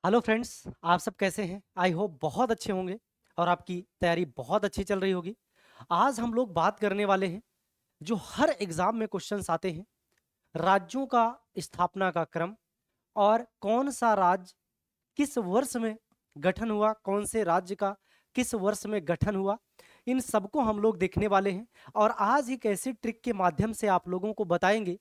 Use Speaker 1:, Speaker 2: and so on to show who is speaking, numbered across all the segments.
Speaker 1: Hello friends, आप सब कैसे हैं? आई होप बहुत अच्छे होंगे और आपकी तैयारी बहुत अच्छी चल रही होगी। आज हम लोग बात करने वाले हैं जो हर एग्जाम में क्वेश्चंस आते हैं, राज्यों का स्थापना का क्रम और कौन सा राज्य किस वर्ष में गठन हुआ, कौन से राज्य का किस वर्ष में गठन हुआ, इन सबको हम लोग देखने वाले हैं। और आज एक ऐसी ट्रिक के माध्यम से आप लोगों को बताएंगे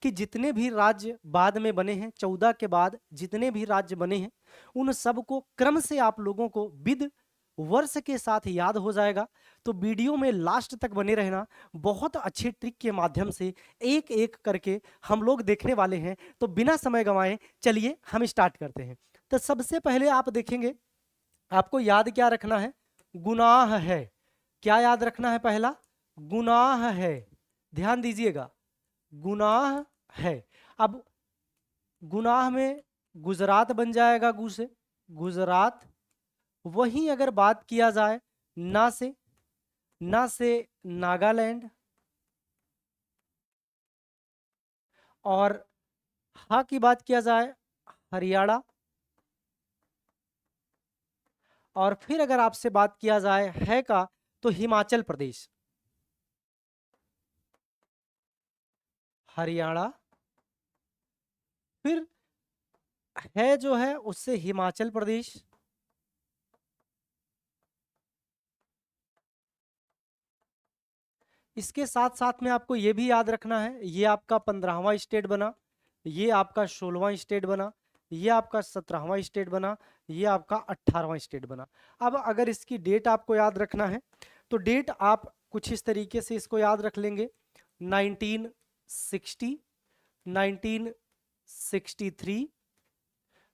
Speaker 1: कि जितने भी राज्य बाद में बने हैं, 14 के बाद जितने भी राज्य बने हैं, उन सबको क्रम से आप लोगों को विद वर्ष के साथ याद हो जाएगा। तो वीडियो में लास्ट तक बने रहना। बहुत अच्छी ट्रिक के माध्यम से एक एक करके हम लोग देखने वाले हैं। तो बिना समय गंवाए चलिए हम स्टार्ट करते हैं। तो सबसे पहले आप देखेंगे, आपको याद क्या रखना है? गुनाह है। क्या याद रखना है? पहला गुनाह है, ध्यान दीजिएगा, गुनाह है। अब गुनाह में गुजरात बन जाएगा, गु से गुजरात। वहीं अगर बात किया जाए ना से, ना से नागालैंड, और हा की बात किया जाए हरियाणा, और फिर अगर आपसे बात किया जाए है का तो हिमाचल प्रदेश। हरियाणा, फिर है जो है उससे हिमाचल प्रदेश, इसके साथ साथ में आपको ये भी याद रखना है, ये आपका 15वां स्टेट बना, ये आपका 16वां स्टेट बना, ये आपका 17वां स्टेट बना, ये आपका 18वां स्टेट बना। अब अगर इसकी डेट आपको याद रखना है तो डेट आप कुछ इस तरीके से इसको याद रख लेंगे: 1960, 1963,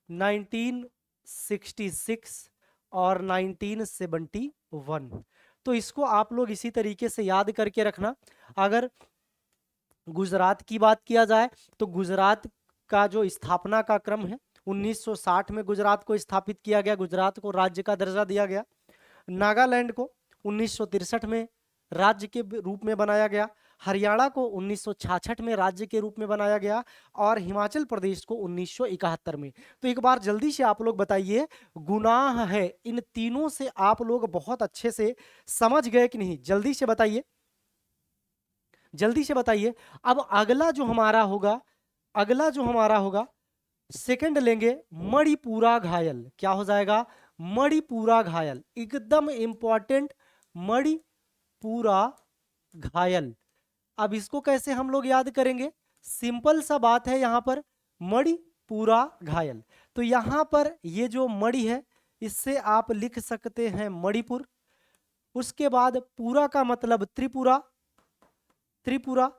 Speaker 1: 1966 और 1971। तो इसको आप लोग इसी तरीके से याद करके रखना। अगर गुजरात की बात किया जाए तो गुजरात का जो स्थापना का क्रम है, 1960 में गुजरात को स्थापित किया गया, गुजरात को राज्य का दर्जा दिया गया। नागालैंड को 1963 में राज्य के रूप में बनाया गया, हरियाणा को 1966 में राज्य के रूप में बनाया गया, और हिमाचल प्रदेश को 1971 में। तो एक बार जल्दी से आप लोग बताइए, गुनाह है, इन तीनों से आप लोग बहुत अच्छे से समझ गए कि नहीं? जल्दी से बताइए, जल्दी से बताइए। अब अगला जो हमारा होगा, अगला जो हमारा होगा, सेकंड लेंगे मणिपुरा घायल। क्या हो जाएगा? मणिपुरा घायल, एकदम इंपॉर्टेंट, मणिपुरा घायल। अब इसको कैसे हम लोग याद करेंगे? सिंपल सा बात है, यहां पर मणिपुरा घायल। तो यहां पर ये जो मणि है, इससे आप लिख सकते हैं मणिपुर। उसके बाद पूरा का मतलब त्रिपुरा, त्रिपुरा,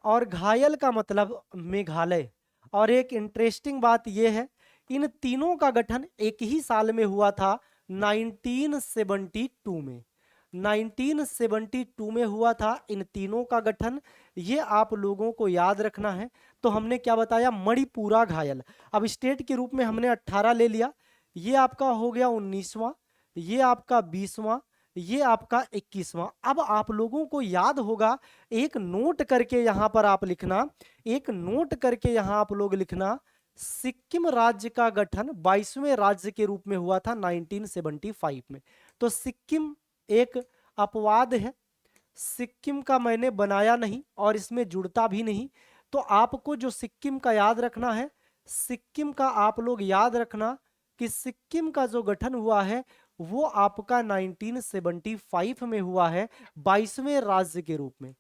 Speaker 1: और घायल का मतलब मेघालय। और एक इंटरेस्टिंग बात यह है, इन तीनों का गठन एक ही साल में हुआ था, 1972 में। 1972 में हुआ था इन तीनों का गठन, ये आप लोगों को याद रखना है। तो हमने क्या बताया? मणिपुरा घायल। अब स्टेट के रूप में हमने 18 ले लिया, ये आपका हो गया 19वां, ये आपका 20वां, ये आपका 21वां। अब आप लोगों को याद होगा, एक नोट करके यहां पर आप लिखना, एक नोट करके यहां आप लोग लिखना, सिक्किम राज्य का गठन 22वें राज्य के रूप में हुआ था 1975 में। तो सिक्किम एक अपवाद है, सिक्किम का मैंने बनाया नहीं और इसमें जुड़ता भी नहीं। तो आपको जो सिक्किम का याद रखना है, सिक्किम का आप लोग याद रखना कि सिक्किम का जो गठन हुआ है वो आपका 1975 में हुआ है, 22वें राज्य के रूप में।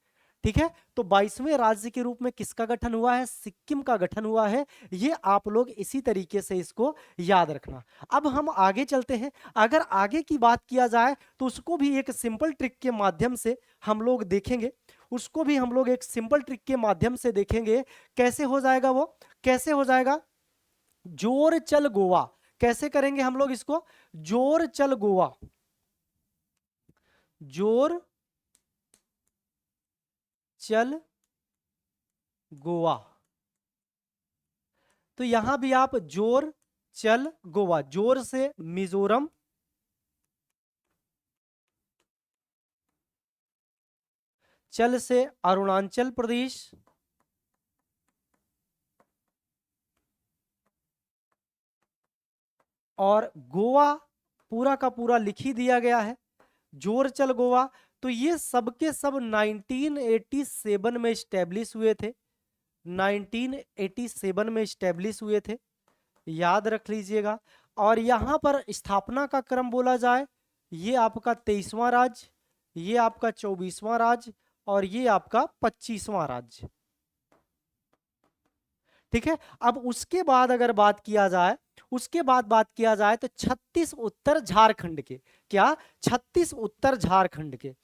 Speaker 1: ठीक है, तो 22वें राज्य के रूप में किसका गठन हुआ है? सिक्किम का गठन हुआ है। ये आप लोग इसी तरीके से इसको याद रखना। अब हम आगे चलते हैं। अगर आगे की बात किया जाए तो उसको भी एक सिंपल ट्रिक के माध्यम से हम लोग देखेंगे, उसको भी हम लोग एक सिंपल ट्रिक के माध्यम से देखेंगे। कैसे हो जाएगा वो? कैसे हो जाएगा? जोर चल गोवा। कैसे करेंगे हम लोग इसको? जोर चल गोवा, जोर चल गोवा। तो यहां भी आप जोर चल गोवा, जोर से मिजोरम, चल से अरुणाचल प्रदेश, और गोवा पूरा का पूरा लिख ही दिया गया है, जोरचल गोवा। तो ये सबके सब 1987 में स्टैब्लिश हुए थे, 1987 में स्टैब्लिश हुए थे, याद रख लीजिएगा। और यहां पर स्थापना का क्रम बोला जाए, ये आपका 23वां राज्य, ये आपका 24वां राज्य और ये आपका 25वां राज्य। ठीक है। अब उसके बाद अगर बात किया जाए, उसके बाद बात किया जाए तो 36 उत्तर झारखंड के, क्या 36 उत्तर झारखंड के,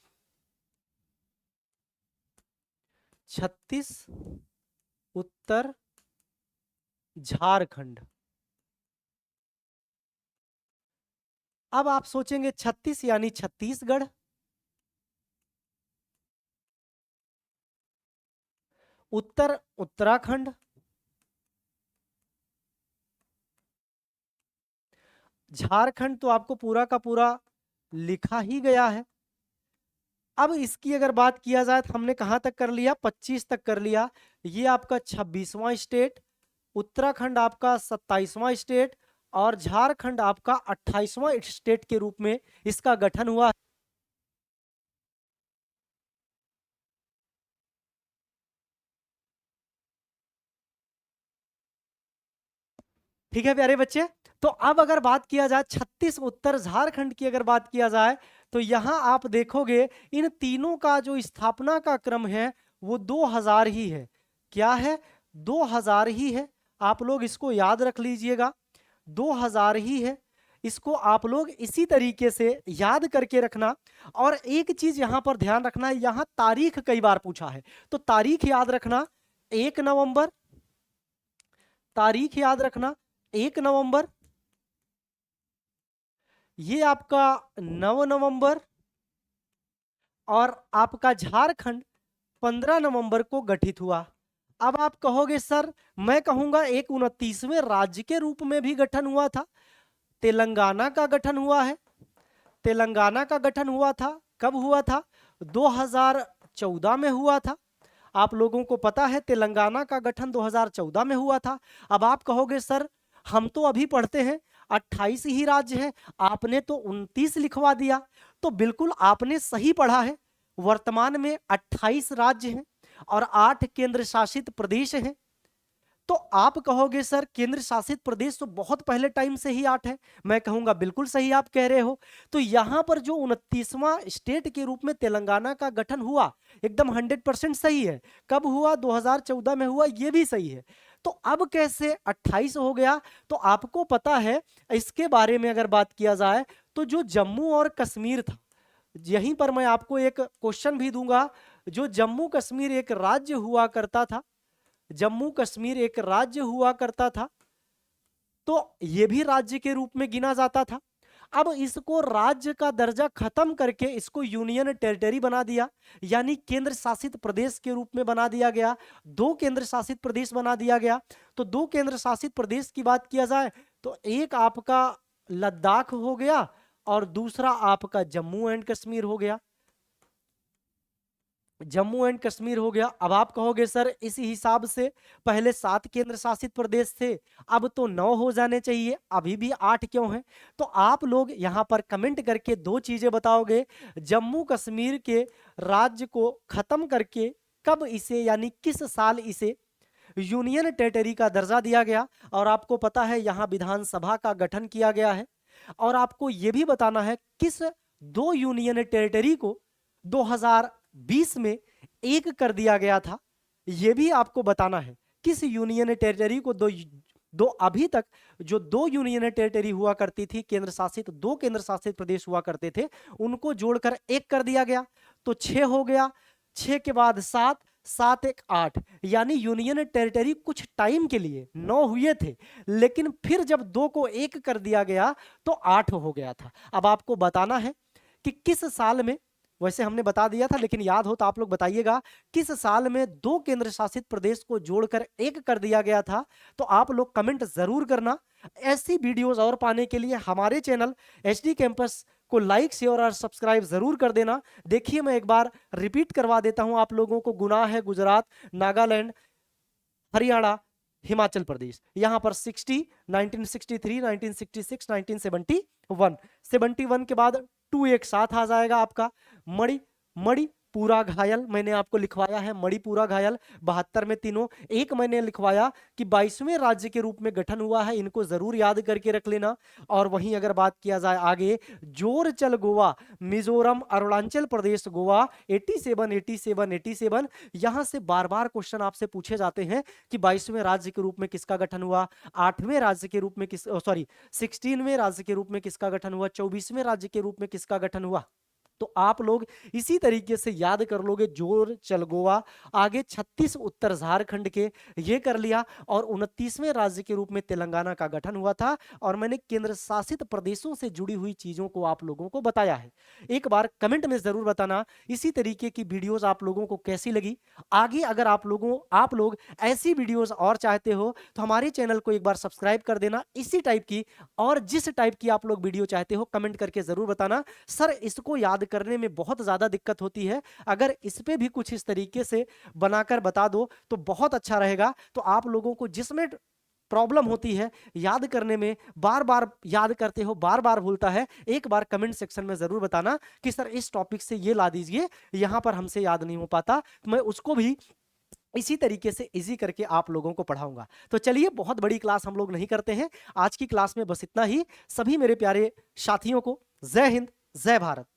Speaker 1: 36 उत्तर झारखंड। अब आप सोचेंगे 36 यानी छत्तीसगढ़, उत्तर उत्तराखंड, झारखंड तो आपको पूरा का पूरा लिखा ही गया है। अब इसकी अगर बात किया जाए तो हमने कहां तक कर लिया, 25 तक कर लिया। ये आपका 26वां स्टेट, उत्तराखंड आपका 27वां स्टेट और झारखंड आपका 28वां स्टेट के रूप में इसका गठन हुआ। ठीक है प्यारे बच्चे। तो अब अगर बात किया जाए 36 उत्तर झारखंड की अगर बात किया जाए तो यहां आप देखोगे इन तीनों का जो स्थापना का क्रम है वो 2000 ही है। क्या है, 2000 ही है। आप लोग इसको याद रख लीजिएगा, 2000 ही है। इसको आप लोग इसी तरीके से याद करके रखना। और एक चीज यहां पर ध्यान रखना है, यहां तारीख कई बार पूछा है तो तारीख याद रखना 1 नवंबर, तारीख याद रखना 1 नवंबर, ये आपका 9 नवंबर और आपका झारखंड 15 नवंबर को गठित हुआ। अब आप कहोगे सर, मैं कहूंगा एक 29वें राज्य के रूप में भी गठन हुआ था, तेलंगाना का गठन हुआ है, तेलंगाना का गठन हुआ था। कब हुआ था, 2014 में हुआ था। आप लोगों को पता है तेलंगाना का गठन 2014 में हुआ था। अब आप कहोगे सर हम तो अभी पढ़ते हैं 28 ही राज्य हैं, आपने तो 29 लिखवा दिया। तो बिल्कुल आपने सही पढ़ा है, वर्तमान में 28 राज्य हैं और 8 केंद्र शासित प्रदेश हैं। तो आप कहोगे सर केंद्र शासित प्रदेश तो बहुत पहले टाइम से ही 8 है, मैं कहूंगा बिल्कुल सही आप कह रहे हो। तो यहां पर जो 29वां स्टेट के रूप में तेलंगाना का गठन हुआ एकदम 100% सही है। कब हुआ, 2014 में हुआ, ये भी सही है। तो अब कैसे 28 हो गया, तो आपको पता है इसके बारे में अगर बात किया जाए तो जो जम्मू और कश्मीर था, यहीं पर मैं आपको एक क्वेश्चन भी दूंगा। जो जम्मू कश्मीर एक राज्य हुआ करता था, जम्मू कश्मीर एक राज्य हुआ करता था, तो यह भी राज्य के रूप में गिना जाता था। अब इसको राज्य का दर्जा खत्म करके इसको यूनियन टेरिटरी बना दिया, यानी केंद्र शासित प्रदेश के रूप में बना दिया गया। 2 केंद्र शासित प्रदेश बना दिया गया। तो 2 केंद्र शासित प्रदेश की बात किया जाए तो एक आपका लद्दाख हो गया और दूसरा आपका जम्मू एंड कश्मीर हो गया, जम्मू एंड कश्मीर हो गया। अब आप कहोगे सर इस हिसाब से पहले 7 केंद्र शासित प्रदेश थे, अब तो 9 हो जाने चाहिए, अभी भी 8 क्यों हैं? तो आप लोग यहां पर कमेंट करके 2 चीजें बताओगे, जम्मू कश्मीर के राज्य को खत्म करके कब इसे यानी किस साल इसे यूनियन टेरिटरी का दर्जा दिया गया। और आपको पता है यहां विधानसभा का गठन किया गया है। और आपको यह भी बताना है किस 2 यूनियन टेरिटरी को 2020 में एक कर दिया गया था, यह भी आपको बताना है। किस यूनियन टेरिटरी को दो अभी तक जो 2 यूनियन टेरिटरी हुआ करती थी, केंद्र शासित 2 केंद्र शासित प्रदेश हुआ करते थे, उनको जोड़कर एक कर दिया गया, तो 6 हो गया। 6 के बाद 7, 7 1 8, यानी यूनियन टेरिटरी कुछ टाइम के लिए 9 हुए थे, लेकिन फिर जब 2 को एक कर दिया गया तो 8 हो गया था। अब आपको बताना है कि किस साल में, वैसे हमने बता दिया था लेकिन याद हो तो आप लोग बताइएगा, किस साल में 2 केंद्र शासित प्रदेश को जोड़कर एक कर दिया गया था। तो आप लोग कमेंट जरूर करना। ऐसी वीडियोस और पाने के लिए हमारे चैनल एचडी कैंपस को लाइक शेयर और सब्सक्राइब जरूर कर देना। देखिए मैं एक बार रिपीट करवा देता हूं आप लोगों को, गुना है गुजरात, नागालैंड, हरियाणा, हिमाचल प्रदेश। यहां पर 60, 1963, 1966, 1971, 71 के बाद 2 एक साथ आ जाएगा आपका। मणिपुरा घायल मैंने आपको लिखवाया है, मणिपुरा घायल 72 में तीनों। एक मैंने लिखवाया कि 22वें राज्य के रूप में गठन हुआ है, इनको जरूर याद करके रख लेना। और वहीं अगर बात किया जाए आगे, जोरचल गोवा, मिजोरम, अरुणाचल प्रदेश, गोवा 87, 87, 87। यहां से बार बार क्वेश्चन आपसे पूछे जाते हैं कि 22वें राज्य के रूप में किसका गठन हुआ, 8वें राज्य के रूप में 16वें राज्य के रूप में किसका गठन हुआ, 24वें राज्य के रूप में किसका गठन हुआ। तो आप लोग इसी तरीके से याद कर लोगे। जोर चल गोवा, आगे 36 उत्तर झारखंड के, ये कर लिया। और 29वें राज्य के रूप में तेलंगाना का गठन हुआ था। और मैंने केंद्र शासित प्रदेशों से जुड़ी हुई चीजों को आप लोगों को बताया है। एक बार कमेंट में जरूर बताना इसी तरीके की वीडियोस आप लोगों को कैसी लगी। आगे अगर आप लोग ऐसी वीडियोस और चाहते हो तो हमारे चैनल को एक बार सब्सक्राइब कर देना इसी टाइप की। और जिस टाइप की आप लोग वीडियो चाहते हो कमेंट करके जरूर बताना। सर इसको याद करने में बहुत ज्यादा दिक्कत होती है, अगर इस पे भी कुछ इस तरीके से बनाकर बता दो तो बहुत अच्छा रहेगा। तो आप लोगों को जिसमें प्रॉब्लम होती है याद करने में, बार बार याद करते हो बार बार भूलता है, एक बार कमेंट सेक्शन में जरूर बताना कि सर इस टॉपिक से ये ला दीजिए, यहां पर हमसे याद नहीं हो पाता। तो मैं उसको भी इसी तरीके से इजी करके आप लोगों को पढ़ाऊंगा। तो चलिए, बहुत बड़ी क्लास हम लोग नहीं करते हैं आज की क्लास में, बस इतना ही। सभी मेरे प्यारे साथियों को जय हिंद, जय भारत।